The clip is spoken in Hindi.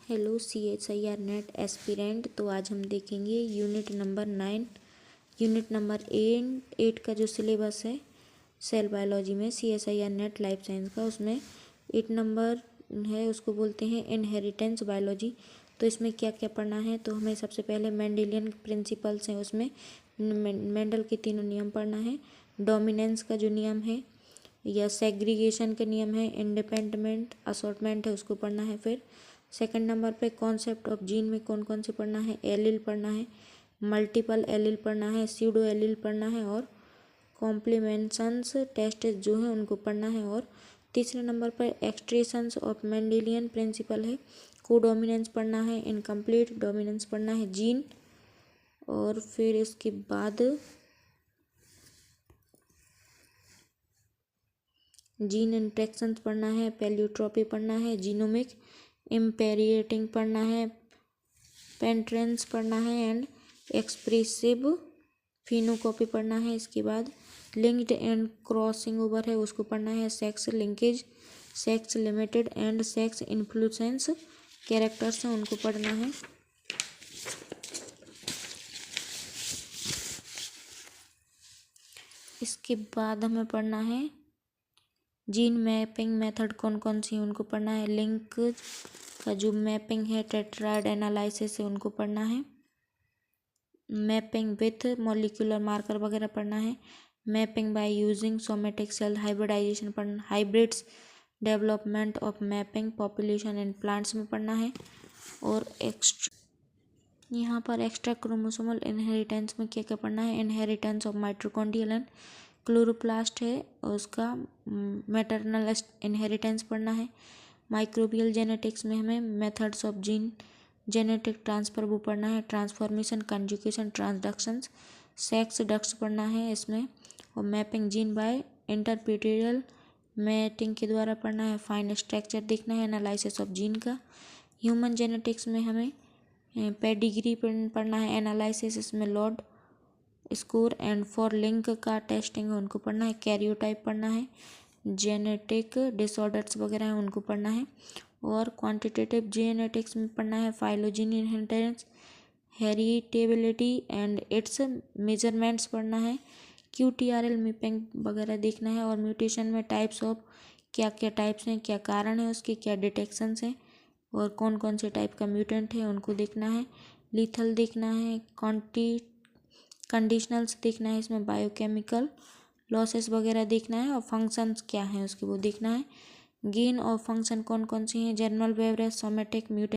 Hello CHIR net aspirant. तो आज हम देखेंगे यूनिट नंबर 9, यूनिट नंबर 8 का जो सिलेबस है सेल बायोलॉजी में CSIR नेट लाइफ साइंस का, उसमें 8 नंबर है, उसको बोलते हैं इनहेरिटेंस बायोलॉजी। तो इसमें क्या क्या पढ़ना है, तो हमें सबसे पहले मेंडेलियन प्रिंसिपल्स हैं, उसमें मेंडल के तीनों नियम पढ़ना है। डोमिनेंस का जो नियम है या सेग्रीगेशन के नियम है, इंडिपेंडेंट असॉर्टमेंट है, उसको पढ़ना है। फिर सेकंड नंबर पे कॉन्सेप्ट ऑफ जीन में कौन कौन से पढ़ना है, एलील पढ़ना है, मल्टीपल एलील पढ़ना है, स्यूडो एलील पढ़ना है और कॉम्प्लीमेंशंस टेस्ट जो है उनको पढ़ना है। और तीसरे नंबर पर एक्सट्रेशंस ऑफ मेंडेलियन प्रिंसिपल है, कोडोमिनेंस पढ़ना है, इनकम्प्लीट डोमिनेंस पढ़ना है, जीन। और फिर इसके बाद जीन इंट्रैक्शंस पढ़ना है, पैलियोट्रॉपी पढ़ना है, जीनोमिक इम्पेरिएटिंग पढ़ना है, पेंट्रेंस पढ़ना है एंड एक्सप्रेसिव फिनोकॉपी पढ़ना है। इसके बाद लिंक्ड एंड क्रॉसिंग ओवर है, उसको पढ़ना है। Sex linkage, sex limited and sex influence characters हैं, उनको पढ़ना है। इसके बाद हमें पढ़ना है जीन मैपिंग मेथड कौन कौन सी है, उनको पढ़ना है। लिंक का जो मैपिंग है, टेट्राइड एनालिसिस है, उनको पढ़ना है। मैपिंग विथ मॉलिक्यूलर मार्कर वगैरह पढ़ना है। Mapping by using somatic cell hybridization पढ़ना, hybrids development of mapping population in plants में पढ़ना है। और यहाँ पर एक्स्ट्रा क्रोमोसोमल इनहेरिटेंस में क्या क्या पढ़ना है, inheritance of mitochondrial and chloroplast है और उसका मैटरनल इनहेरिटेंस पढ़ना है। माइक्रोबियल जेनेटिक्स में हमें methods of gene genetic transfer वो पढ़ना है, ट्रांसफॉर्मेशन, कंजुगेशन, ट्रांसडक्शंस, सेक्स डक्ट्स पढ़ना है इसमें। और मैपिंग जीन बाय इंटरपेरियल मैटिंग के द्वारा पढ़ना है। फाइन स्ट्रक्चर देखना है, एनालिसिस ऑफ जीन का। ह्यूमन जेनेटिक्स में हमें पेडिग्री पढ़ना है, एनालिसिस, इसमें Lord score and for link का टेस्टिंग है, उनको पढ़ना है। कैरियोटाइप पढ़ना है, जेनेटिक डिसऑर्डर्स वगैरह हैं, उनको पढ़ना है। और क्वांटिटेटिव जेनेटिक्स में पढ़ना है phylogeny inheritance, heritability and it's measurements पढ़ना है। QTRL मैपिंग वगैरह देखना है। और म्यूटेशन में टाइप्स ऑफ क्या क्या टाइप्स हैं, क्या कारण है उसके, क्या डिटेक्शंस हैं और कौन कौन से टाइप का म्यूटेंट है, उनको देखना है। लीथल देखना है, कंडीशनल्स देखना है, इसमें बायोकेमिकल लॉसेस वगैरह देखना है। और फंक्शंस क्या हैं उसके वो देखना है। गेन और फंक्शन कौन कौन सी हैं, जर्नल वेवरेज, सोमेटिक, म्यूटेंट।